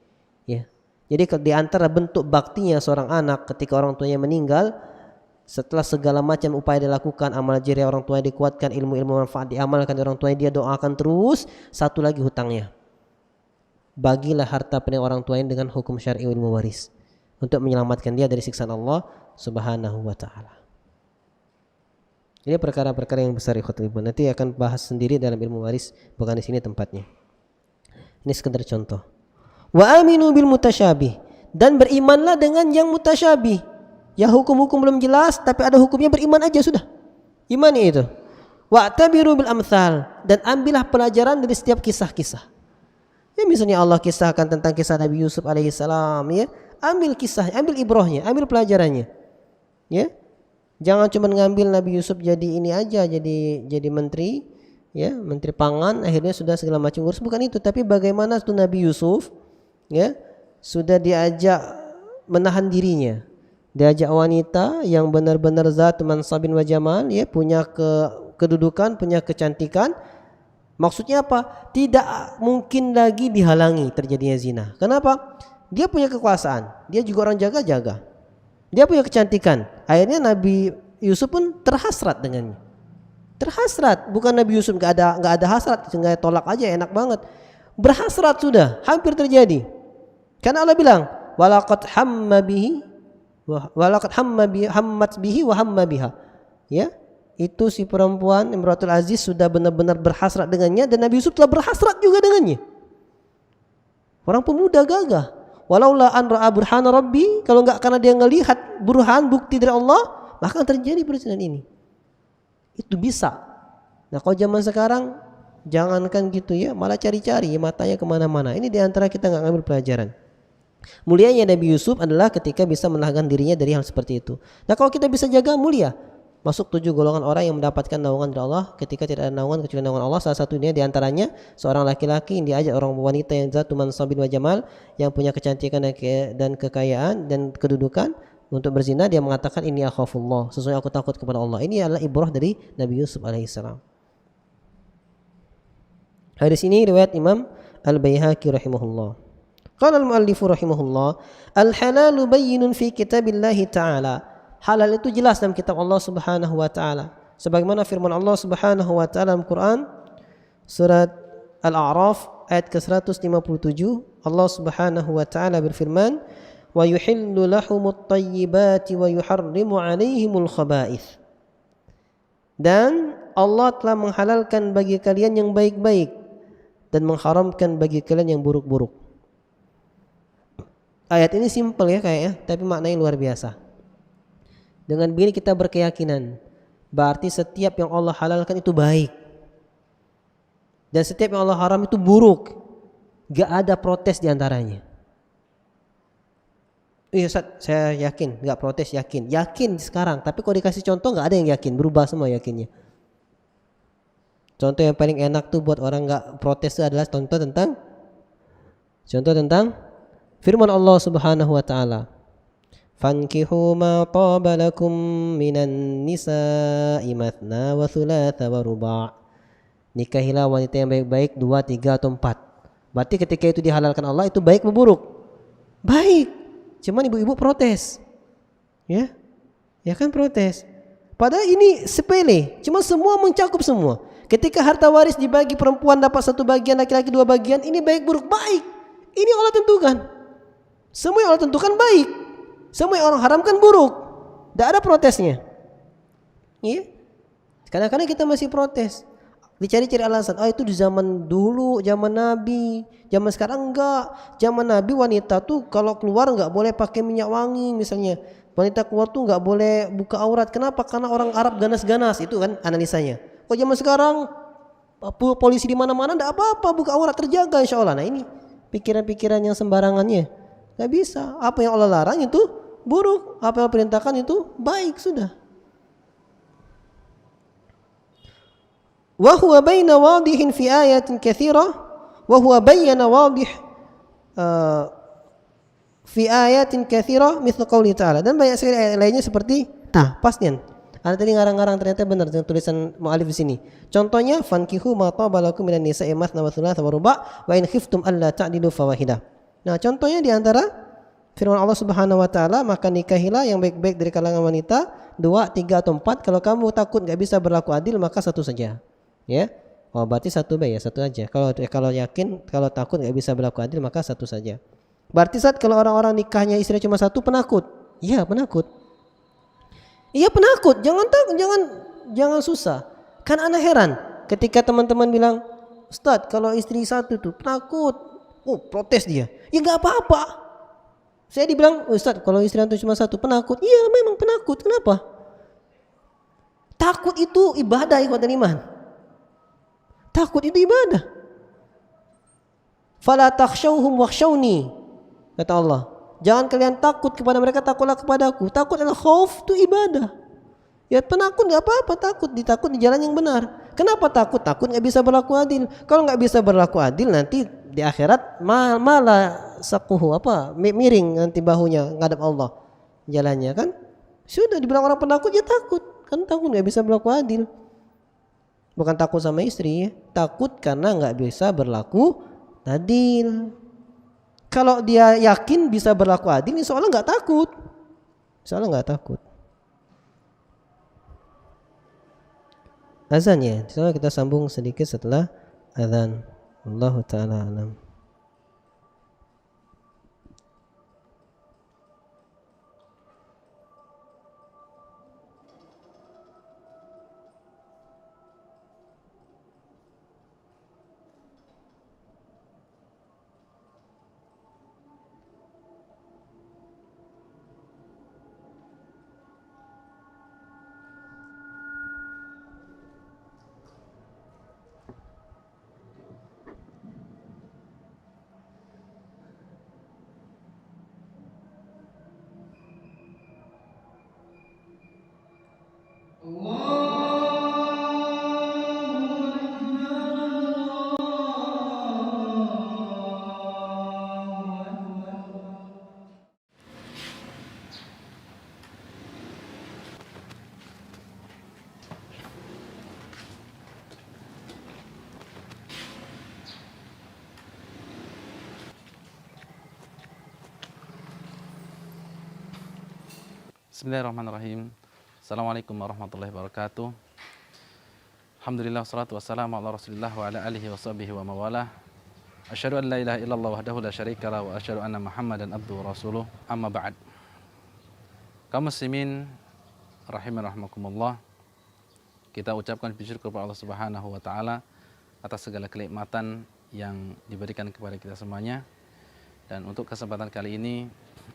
Ya. Jadi di antara bentuk baktinya seorang anak ketika orang tuanya meninggal, setelah segala macam upaya dilakukan, amal jariah orang tuanya dikuatkan, ilmu-ilmu manfaat diamalkan orang tuanya, dia doakan terus, satu lagi hutangnya. Bagilah harta peninggalan orang tuanya dengan hukum syar'i ilmu waris untuk menyelamatkan dia dari siksaan Allah Subhanahu wa taala. Ini perkara-perkara yang besar ikhwatul iman. Nanti akan bahas sendiri dalam ilmu waris, bukan di sini tempatnya. Ini sekedar contoh. Wa aminu bil mutasyabih, dan berimanlah dengan yang mutasyabih. Ya hukum-hukum belum jelas tapi ada hukumnya, beriman aja sudah. Imani itu. Wa tabiru bil amsal, dan ambillah pelajaran dari setiap kisah-kisah. Ya misalnya Allah kisahkan tentang kisah Nabi Yusuf alaihissalam, ya. Ambil kisahnya, ambil ibrahnya, ambil pelajarannya. Ya. Jangan cuma ngambil Nabi Yusuf jadi ini aja, jadi menteri, ya, menteri pangan, akhirnya sudah segala macam urus, bukan itu, tapi bagaimana tuh Nabi Yusuf, ya, sudah diajak menahan dirinya, diajak wanita yang benar-benar zat mansabin wa jamal, ya, punya kedudukan, punya kecantikan. Maksudnya apa? Tidak mungkin lagi dihalangi terjadinya zina. Kenapa? Dia punya kekuasaan, dia juga orang jaga-jaga. Dia punya kecantikan. Akhirnya Nabi Yusuf pun terhasrat dengannya. Terhasrat, bukan Nabi Yusuf nggak ada hasrat, sehingga tolak aja enak banget. Berhasrat sudah, hampir terjadi. Karena Allah bilang, walaqad hamma bihi hammat bihi wa hamma biha. Ya, itu si perempuan Imratul Aziz sudah benar-benar berhasrat dengannya, dan Nabi Yusuf telah berhasrat juga dengannya. Orang pemuda gagah. Walaula an ra'a burhana rabbi, kalau enggak karena dia ngelihat burhan, bukti dari Allah, maka akan terjadi perzinahan ini. Itu bisa. Nah kalau zaman sekarang jangankan gitu ya, malah cari-cari matanya kemana-mana. Ini diantara kita nggak ngambil pelajaran. Mulianya Nabi Yusuf adalah ketika bisa menahan dirinya dari hal seperti itu. Nah kalau kita bisa jaga, mulia. Masuk 7 golongan orang yang mendapatkan naungan dari Allah ketika tidak ada naungan kecuali naungan Allah. Salah satunya diantaranya seorang laki-laki yang diajak orang wanita yang zatu mansabin wa jamal, yang punya kecantikan dan kekayaan dan kedudukan, untuk berzina. Dia mengatakan ini akhafullah, sesungguhnya aku takut kepada Allah. Ini adalah ibrah dari Nabi Yusuf alaihissalam. Hadis ini riwayat Imam Al-Baihaqi rahimahullah. Qala al-muallifu rahimahullah, al-halalu bayyinun fi kitabillahi ta'ala. Halal itu jelas dalam kitab Allah Subhanahu wa taala. Sebagaimana firman Allah Subhanahu wa taala dalam Quran surat Al-A'raf ayat ke-157, Allah Subhanahu wa taala berfirman, "Wa yuhillu lahumut thayyibati wa yuharrimu 'alaihimul khaba'ith." Dan Allah telah menghalalkan bagi kalian yang baik-baik dan mengharamkan bagi kalian yang buruk-buruk. Ayat ini simpel ya kayaknya, tapi maknanya luar biasa. Dengan begini kita berkeyakinan, berarti setiap yang Allah halalkan itu baik. Dan setiap yang Allah haram itu buruk. Gak ada protes diantaranya. Iya Ustaz, saya yakin, gak protes yakin. Yakin sekarang, tapi kalau dikasih contoh gak ada yang yakin, berubah semua yakinnya. Contoh yang paling enak tuh buat orang gak protes itu adalah contoh tentang firman Allah Subhanahu wa taala. Fankihu ma taba lakum minan nisa'i mathna wa thulatha wa ruba'. Nikahilah wanita yang baik-baik 2, 3 atau 4. Berarti ketika itu dihalalkan Allah itu baik atau buruk? Baik. Cuman ibu-ibu protes. Ya? Ya kan protes. Padahal ini sepele, cuma semua mencakup semua. Ketika harta waris dibagi perempuan dapat 1 bagian, laki-laki 2 bagian, ini baik buruk? Baik. Ini Allah tentukan. Semua yang Allah tentukan baik. Semua yang orang haramkan buruk. Tidak ada protesnya. Iya? Kadang-kadang kita masih protes. Dicari-cari alasan. Itu di zaman dulu, zaman Nabi. Zaman sekarang enggak. Zaman Nabi wanita tuh kalau keluar enggak boleh pakai minyak wangi misalnya. Wanita keluar tuh enggak boleh buka aurat. Kenapa? Karena orang Arab ganas-ganas. Itu kan analisanya. Kalau zaman sekarang polisi di mana-mana enggak apa-apa, buka aurat terjaga insya Allah. Nah ini pikiran-pikiran yang sembarangannya. Enggak bisa. Apa yang Allah larang itu buruk. Apa yang Allah perintahkan itu baik sudah. وهو بين واضح في آيات كثيرة وهو بين واضح في آيات كثيرة مثل قوله تعالى. Dan banyak sekali ayat lainnya seperti pas nih. Ada tadi ngarang-ngarang ternyata benar dengan tulisan mu'alif di sini. Contohnya fankihu ma taba lakum minan nisa'i mathna wa thulatha wa ruba' wa in khiftum alla ta'dilu fawahidah. Nah, contohnya di antara firman Allah Subhanahu wa taala, maka nikahilah yang baik-baik dari kalangan wanita 2, 3 atau 4. Kalau kamu takut enggak bisa berlaku adil maka 1 saja. Ya, berarti 1 baik ya, 1 aja. Kalau yakin, kalau takut nggak bisa berlaku adil maka 1 saja. Berarti saat kalau orang-orang nikahnya istri cuma 1 penakut. Iya penakut. Iya penakut. Jangan susah. Kan anak heran ketika teman-teman bilang, Ustadz kalau istri 1 tuh penakut. Protes dia. Ya nggak apa-apa. Saya dibilang Ustadz kalau istri antum cuma 1 penakut. Iya memang penakut. Kenapa? Takut itu ibadah ikhwatul iman. Takut itu ibadah. Fala takhshawhum wakhshawni, kata Allah. Jangan kalian takut kepada mereka, takutlah kepadaku. Takut adalah khauf, itu ibadah. Ya penakut enggak apa-apa, takut di jalan yang benar. Kenapa takut? Takut enggak bisa berlaku adil. Kalau enggak bisa berlaku adil nanti di akhirat malah saquhu miring nanti bahunya ngadap Allah jalannya kan. Sudah dibilang orang penakut ya takut. Kan takut enggak bisa berlaku adil. Bukan takut sama istri ya. Takut karena nggak bisa berlaku adil. Kalau dia yakin bisa berlaku adil, insya Allah nggak takut. Insya Allah nggak takut. Azan ya. Insya Allah kita sambung sedikit setelah azan. Allahu ta'ala alam. Bismillahirrahmanirrahim. Assalamualaikum warahmatullahi wabarakatuh. Alhamdulillah wassalatu wassalamu ala Rasulillah wa ala alihi wa sahbihi wa mawalah. Asyhadu an la ilaha illallah wahdahu la syarikalah wa asyhadu anna Muhammadan abduhu wa rasuluh. Amma ba'd. Kaum muslimin rahiman rahimakumullah. Kita ucapkan puji syukur kepada Allah Subhanahu wa taala atas segala kenikmatan yang diberikan kepada kita semuanya. Dan untuk kesempatan kali ini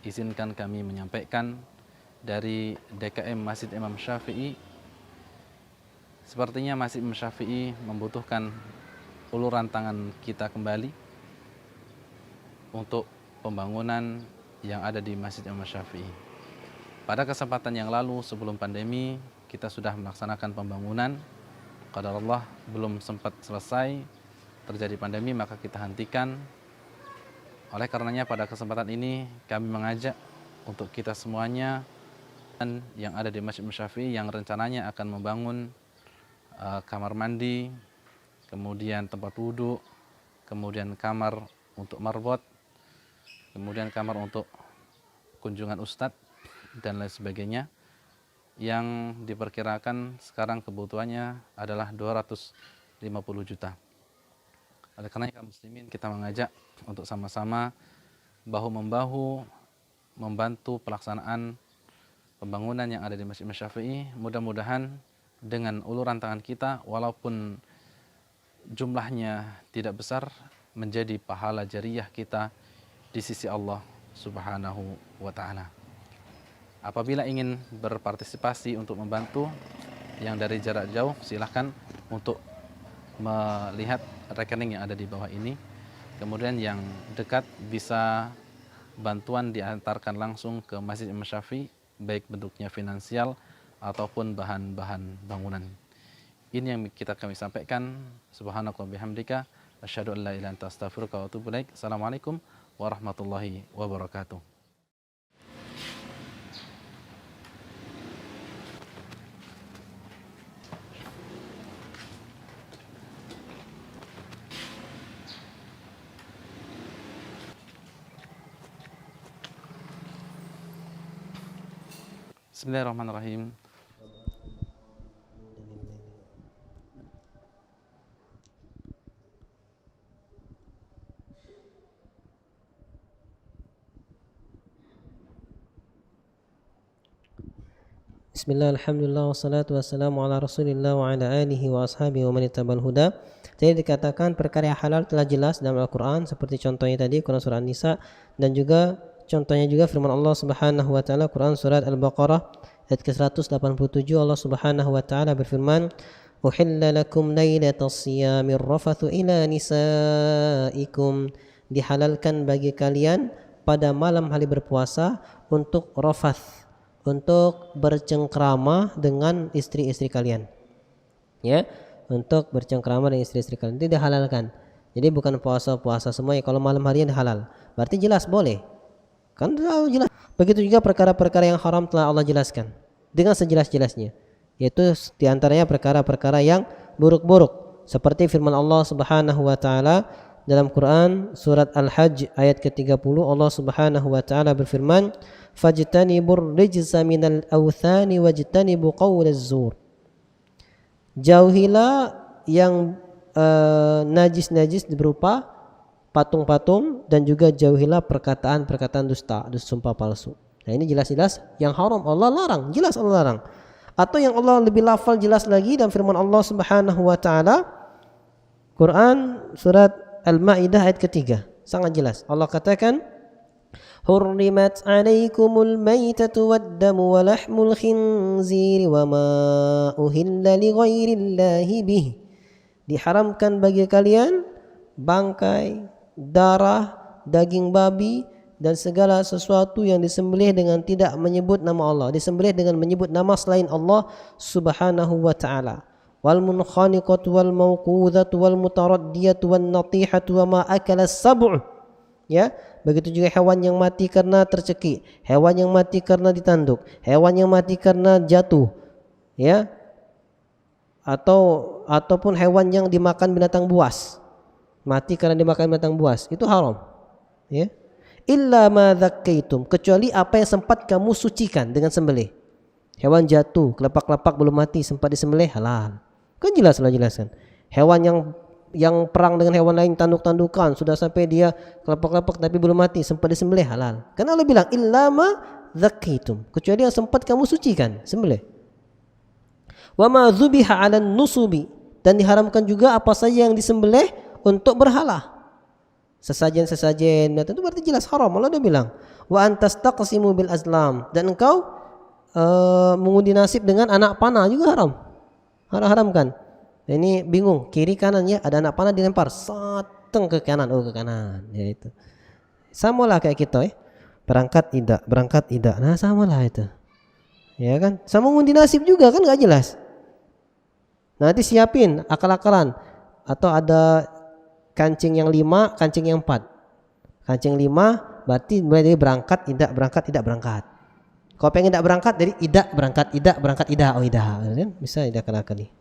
izinkan kami menyampaikan dari DKM Masjid Imam Syafi'i, sepertinya Masjid Imam Syafi'i membutuhkan uluran tangan kita kembali untuk pembangunan yang ada di Masjid Imam Syafi'i. Pada kesempatan yang lalu sebelum pandemi kita sudah melaksanakan pembangunan. Qadarullah belum sempat selesai, terjadi pandemi maka kita hentikan. Oleh karenanya pada kesempatan ini kami mengajak untuk kita semuanya yang ada di Masjid Imam Syafi'i yang rencananya akan membangun kamar mandi, kemudian tempat wudhu, kemudian kamar untuk marbot, kemudian kamar untuk kunjungan ustadz dan lain sebagainya, yang diperkirakan sekarang kebutuhannya adalah 250 juta. Oleh karena kaum muslimin kita mengajak untuk sama-sama bahu-membahu membantu pelaksanaan pembangunan yang ada di Masjid Imam Syafi'i. Mudah-mudahan dengan uluran tangan kita, walaupun jumlahnya tidak besar, menjadi pahala jariyah kita di sisi Allah Subhanahu wa ta'ala. Apabila ingin berpartisipasi untuk membantu yang dari jarak jauh, silahkan untuk melihat rekening yang ada di bawah ini. Kemudian yang dekat bisa bantuan diantarkan langsung ke Masjid Imam Syafi'i, baik bentuknya finansial ataupun bahan-bahan bangunan. Ini yang kami sampaikan. Subhanaka wa bihamdika asyhadu an la ilaha illa anta astaghfiruka wa atubu ilaik. Assalamualaikum warahmatullahi wabarakatuh. Bismillahirrahmanirrahim. Bismillah, alhamdulillah, wassalatu wassalamu ala rasulillah wa ala alihi wa ashabihi wa man ittaba'al huda. Jadi dikatakan perkara yang halal telah jelas dalam Al-Quran, seperti contohnya tadi Quran surah An-Nisa, dan juga contohnya juga firman Allah Subhanahu wa taala Quran surat Al-Baqarah ayat ke-187. Allah Subhanahu wa taala berfirman, "Uhilla lakum lailatas siyamir rafathu ila nisaikum." Dihalalkan bagi kalian pada malam hari berpuasa untuk rafath, untuk bercengkrama dengan istri-istri kalian. Ya, untuk bercengkrama dengan istri-istri kalian itu dihalalkan. Jadi bukan puasa-puasa semua ya, kalau malam harinya halal. Berarti jelas boleh. Kan jelas. Begitu juga perkara-perkara yang haram telah Allah jelaskan dengan sejelas-jelasnya. Yaitu diantaranya perkara-perkara yang buruk-buruk. Seperti firman Allah Subhanahu wa taala dalam Quran surat Al-Hajj ayat ke-30, Allah Subhanahu wa taala berfirman, "Fajtanibur rijza minal awthani wajtanibu qaulaz zur." Jauhilah yang najis-najis berupa patung-patung, dan juga jauhilah perkataan-perkataan dusta, sumpah palsu. Nah, ini jelas-jelas yang haram Allah larang, jelas Allah larang. Atau yang Allah lebih lafal jelas lagi dan firman Allah Subhanahu wa taala Quran surat Al-Maidah ayat ketiga, sangat jelas. Allah katakan, "Hurrimat 'alaikumul maitatu wad-damu wa lahmul khinziri wa ma uhilla li ghairillahi bih." Diharamkan bagi kalian bangkai, darah, daging babi, dan segala sesuatu yang disembelih dengan tidak menyebut nama Allah, disembelih dengan menyebut nama selain Allah Subhanahu wa taala. Wal munkhaniqatu wal mawqudhatu wal mutaraddiyatu wan natihatu wa ma akala as-sab'u. Ya, begitu juga hewan yang mati karena tercekik, hewan yang mati karena ditanduk, hewan yang mati karena jatuh, ya, ataupun hewan yang dimakan binatang buas, mati karena dimakan binatang buas, itu haram. Ya, illa ma dzakkaitum, kecuali apa yang sempat kamu sucikan dengan sembelih. Hewan jatuh, kelepak-kelepak belum mati sempat disembelih, halal. Kan jelas Allah jelaskan. Hewan yang perang dengan hewan lain, tanduk-tandukan, sudah sampai dia kelepak-kelepak tapi belum mati sempat disembelih, halal. Karena Allah bilang illa ma dzakkaitum, kecuali yang sempat kamu sucikan, sembelih. Wa ma dzubiha 'alan nusubi, dan diharamkan juga apa saja yang disembelih untuk berhala. Sesajen-sesajen, itu berarti jelas haram. Allah sudah bilang, wa antastaqsimu bil azlam, dan engkau mengundi nasib dengan anak panah juga haram. Haram kan? Ini bingung kiri kanan ya, ada anak panah dilempar, sateng ke kanan, ke kanan, ya itu. Samalah kayak kita berangkat tidak. Nah samalah itu. Ya kan? Sama mengundi nasib juga kan nggak jelas. Nanti siapin akal-akalan atau ada kancing yang 5, kancing yang 4. Kancing 5 berarti mulai dari berangkat, tidak berangkat. Kalau pengen tidak berangkat dari tidak berangkat, oh idah, kan? Bisa tidak kali.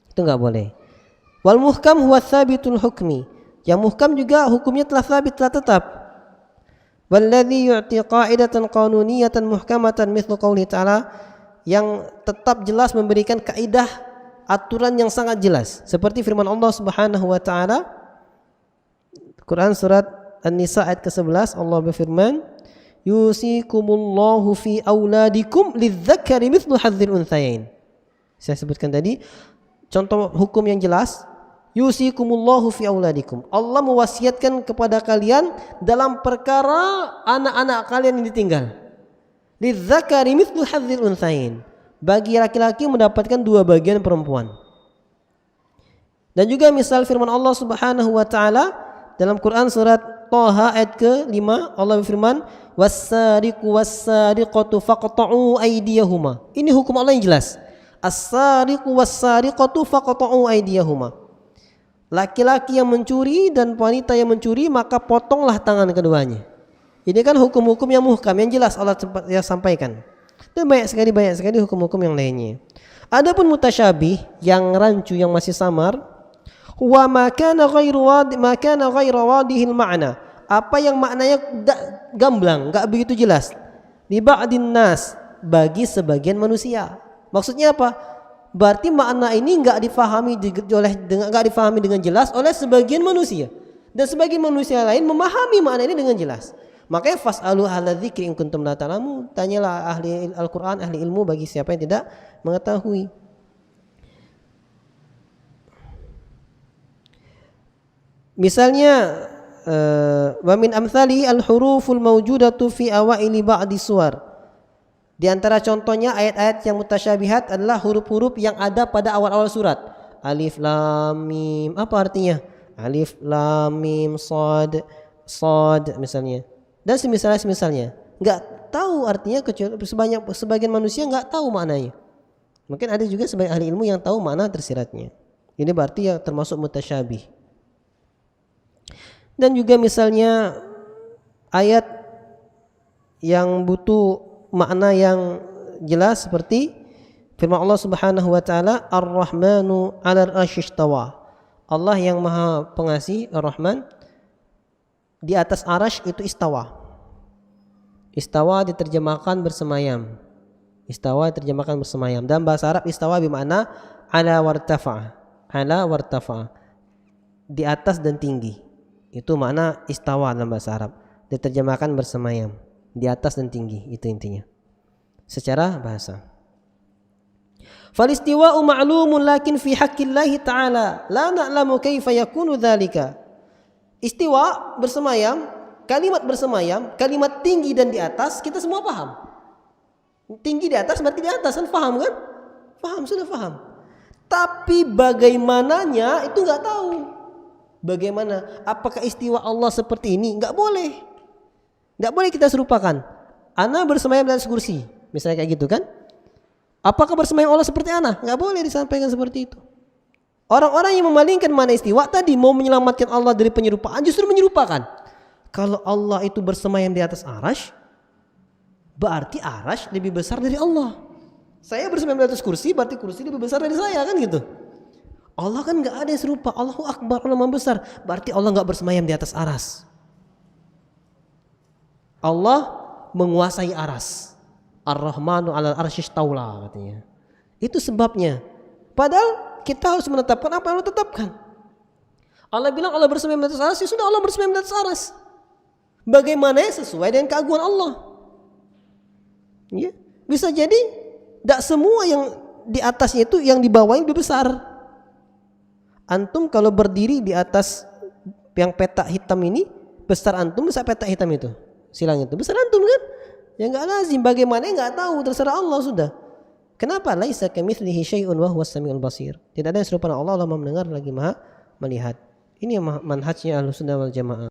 Itu enggak boleh. Wal muhkam huwa tsabitul hukmi. Yang muhkam juga hukumnya telah tsabit, telah tetap. Walladzi yu'ti qa'idatan qanuniyatan muhkamatan mithlu qouli ta'ala, yang tetap jelas memberikan kaidah aturan yang sangat jelas seperti firman Allah Subhanahu wa taala Quran surat An-Nisa ayat ke-11, Allah berfirman, yusikumullahu fi auladikum lidzakari mithlu hadzil unthayain. Saya sebutkan tadi contoh hukum yang jelas, yusikumullahu fi auladikum. Allah mewasiatkan kepada kalian dalam perkara anak-anak kalian yang ditinggal. Lidzakari mithlu hadzil unthayain. Bagi laki-laki mendapatkan 2 bagian perempuan. Dan juga misal firman Allah Subhanahu wa taala dalam Quran surat Thaha ayat ke-5, Allah berfirman, was-sariqu was-sariqatu faqta'u aydiyahuma. Ini hukum Allah yang jelas. As-sariqu was-sariqatu faqta'u aydiyahuma. Laki-laki yang mencuri dan wanita yang mencuri, maka potonglah tangan keduanya. Ini kan hukum-hukum yang muhkam yang jelas Allah sampaikan. Dan banyak sekali hukum-hukum yang lainnya. Adapun mutasyabih yang rancu, yang masih samar, wa makana ghairu wadihil ma'na, apa yang maknanya gamblang, enggak begitu jelas. Li ba'din nas, bagi sebagian manusia. Maksudnya apa? Berarti makna ini enggak difahami dengan jelas oleh sebagian manusia, dan sebagian manusia lain memahami makna ini dengan jelas. Makanya fas'alu ahla dzikri in kuntum la ta'lamun, tanyalah ahli Al-Qur'an, ahli ilmu bagi siapa yang tidak mengetahui. Misalnya wa min amsali al-huruful mawjudatu fi awaili ba'di suwar. Di antara contohnya ayat-ayat yang mutasyabihat adalah huruf-huruf yang ada pada awal-awal surat. Alif lam mim. Apa artinya? Alif lam mim sad misalnya. Dan semisalnya. Enggak tahu artinya, kecuali sebagian manusia enggak tahu maknanya. Mungkin ada juga sebagian ahli ilmu yang tahu makna tersiratnya. Ini berarti yang termasuk mutasyabih. Dan juga misalnya ayat yang butuh makna yang jelas seperti firman Allah Subhanahu wa taala, Ar-Rahmanu 'alal 'arsy istawa. Allah yang Maha Pengasih, Ar-Rahman, di atas arasy itu istawa. Istawa diterjemahkan bersemayam. Istawa diterjemahkan bersemayam. Dalam bahasa Arab istawa bermakna ala wartafa. Di atas dan tinggi. Itu makna istawa dalam bahasa Arab. Diterjemahkan bersemayam, di atas dan tinggi, itu intinya secara bahasa. Falistiwa'u ma'lumun lakin fi haqqillahi ta'ala la na'lamu kaifa yakunu dzalika. Istiwa bersemayam, kalimat tinggi dan di atas kita semua paham. Tinggi di atas berarti di atas, kan paham kan? Sudah paham. Tapi bagaimananya itu enggak tahu. Bagaimana? Apakah istiwa Allah seperti ini? Enggak boleh. Enggak boleh kita serupakan. Ana bersemayam di atas kursi, misalnya kayak gitu kan? Apakah bersemayam Allah seperti ana? Enggak boleh disampaikan seperti itu. Orang-orang yang memalingkan makna istiwa tadi mau menyelamatkan Allah dari penyerupaan, justru menyerupakan. Kalau Allah itu bersemayam di atas arasy, berarti arasy lebih besar dari Allah. Saya bersemayam di atas kursi, berarti kursi lebih besar dari saya, kan gitu. Allah kan enggak ada yang serupa. Allahu Akbar, Allah Maha Besar. Berarti Allah enggak bersemayam di atas aras. Allah menguasai aras. Ar-Rahmanu 'alal 'arsy istaula katanya. Itu sebabnya. Padahal kita harus menetapkan apa yang Allah tetapkan. Allah bilang Allah bersemayam di atas aras, ya sudah Allah bersemayam di atas aras. Bagaimana sesuai dengan keagungan Allah. Ya, bisa jadi tidak semua yang di atasnya itu yang di bawahnya lebih besar. Antum kalau berdiri di atas yang petak hitam ini, besar antum besar petak hitam itu. Silang itu besar antum kan? Ya enggak lazim, bagaimana enggak tahu, terserah Allah sudah. Kenapa? Laisa kamitslihi syai'un wa huwas samiul basir. Tidak ada yang serupa dengan Allah, Allah Maha mendengar lagi Maha melihat. Ini manhajnya Ahlussunnah wal Jamaah.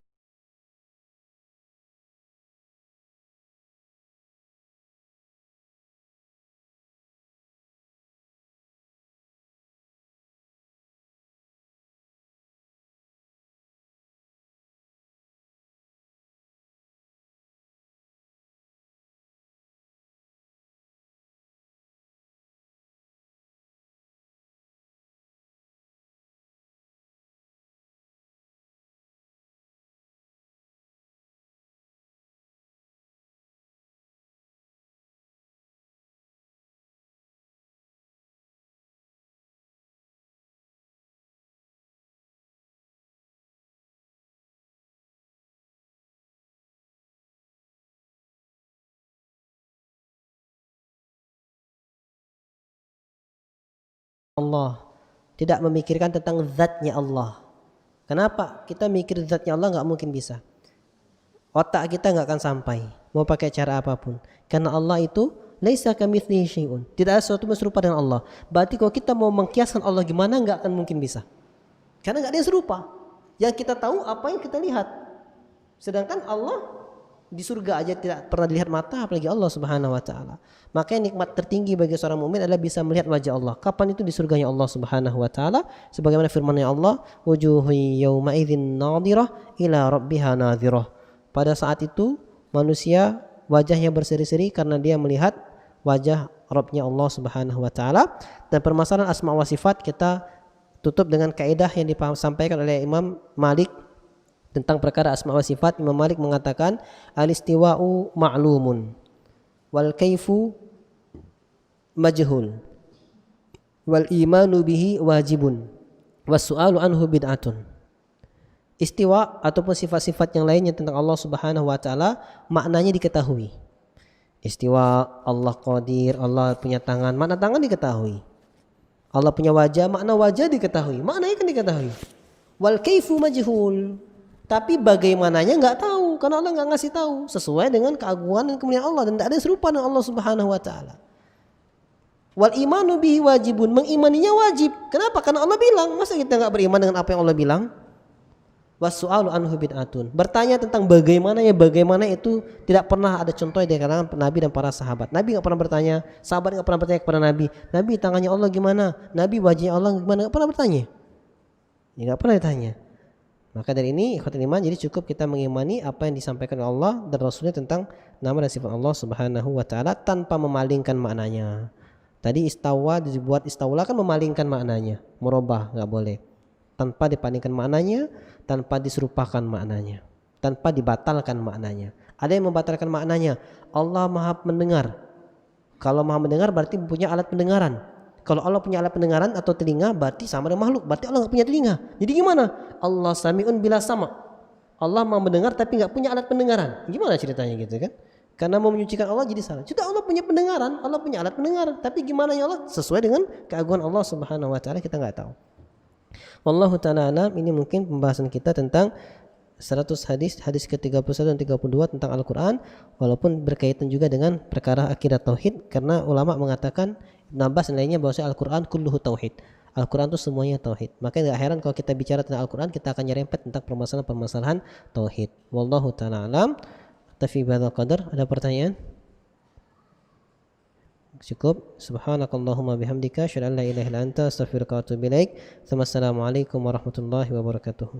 Allah tidak memikirkan tentang zatnya Allah. Kenapa? Kita mikir zatnya Allah nggak mungkin bisa. Otak kita nggak akan sampai mau pakai cara apapun. Karena Allah itu laisa kamitslihi syai'un. Tidak ada sesuatu yang serupa dengan Allah. Berarti kalau kita mau mengkiaskan Allah gimana nggak akan mungkin bisa. Karena nggak ada yang serupa. Yang kita tahu apa yang kita lihat. Sedangkan Allah di surga aja tidak pernah dilihat mata, apalagi Allah Subhanahu wa taala. Makanya nikmat tertinggi bagi seorang mukmin adalah bisa melihat wajah Allah. Kapan itu? Di surganya Allah Subhanahu wa taala, sebagaimana firman-Nya Allah, wujuhu yauma idzin nadhirah ila rabbiha nadhirah. Pada saat itu manusia wajahnya berseri-seri karena dia melihat wajah Rabbnya Allah Subhanahu wa taala. Dan permasalahan asma wa sifat kita tutup dengan kaidah yang disampaikan oleh Imam Malik tentang perkara asma wa sifat. Imam Malik mengatakan al-istiwa'u ma'lumun wal kaifu majhul wal imanu bihi wajibun was su'alu anhu bid'atun. Istiwa ataupun sifat-sifat yang lainnya tentang Allah Subhanahu wa taala maknanya diketahui. Istiwa, Allah qadir, Allah punya tangan, makna tangan diketahui. Allah punya wajah, makna wajah diketahui, maknanya kan diketahui. Wal kaifu majhul, tapi bagaimananya nggak tahu karena Allah nggak ngasih tahu sesuai dengan keagungan dan kemuliaan Allah, dan tidak ada yang serupa dengan Allah Subhanahu wa taala. Wal imanu bihi wajibun, mengimaninya wajib. Kenapa? Karena Allah bilang. Masa kita nggak beriman dengan apa yang Allah bilang? Wasu'alu anhu bid'atun, bertanya tentang bagaimana itu tidak pernah ada contoh di kalangan Nabi dan para sahabat. Nabi nggak pernah bertanya, sahabat nggak pernah bertanya kepada Nabi, Nabi tangannya Allah gimana, Nabi wajahnya Allah gimana, nggak pernah bertanya. Ya, nggak pernah ditanya. Maka dari ini ikhwatul iman, jadi cukup kita mengimani apa yang disampaikan oleh Allah dan Rasulnya tentang nama dan sifat Allah Subhanahu wa taala tanpa memalingkan maknanya. Tadi istawa dibuat istaula kan memalingkan maknanya, merubah, nggak boleh. Tanpa dipalingkan maknanya, tanpa diserupakan maknanya, tanpa dibatalkan maknanya. Ada yang membatalkan maknanya. Allah Maha mendengar. Kalau Maha mendengar berarti punya alat pendengaran. Kalau Allah punya alat pendengaran atau telinga berarti sama dengan makhluk. Berarti Allah nggak punya telinga. Jadi gimana? Allah sami'un bila sama. Allah Maha mendengar tapi nggak punya alat pendengaran. Gimana ceritanya gitu kan? Karena mau menyucikan Allah jadi salah. Sudah, Allah punya pendengaran, Allah punya alat pendengaran. Tapi gimana ya Allah? Sesuai dengan keagungan Allah Subhanahu wa taala kita nggak tahu. Wallahu ta'ala alam. Ini mungkin pembahasan kita tentang 100 hadis ke-31 dan 32 tentang Al-Quran, walaupun berkaitan juga dengan perkara akidah tauhid, karena ulama mengatakan, Ibn Abbas dan lainnya, bahwa Al-Quran kulluhu tauhid. Al-Quran itu semuanya tauhid. Maka tidak heran kalau kita bicara tentang Al-Quran, kita akan nyerempet tentang permasalahan-permasalahan tauhid. Wallahu ta'ala alam. Tafi bihadzal qadar. Ada pertanyaan? Cukup. Subhanakallahumma bihamdika asyhadu an la ilaha illa anta astaghfiruka wa atubu ilaik. Assalamualaikum warahmatullahi wabarakatuh.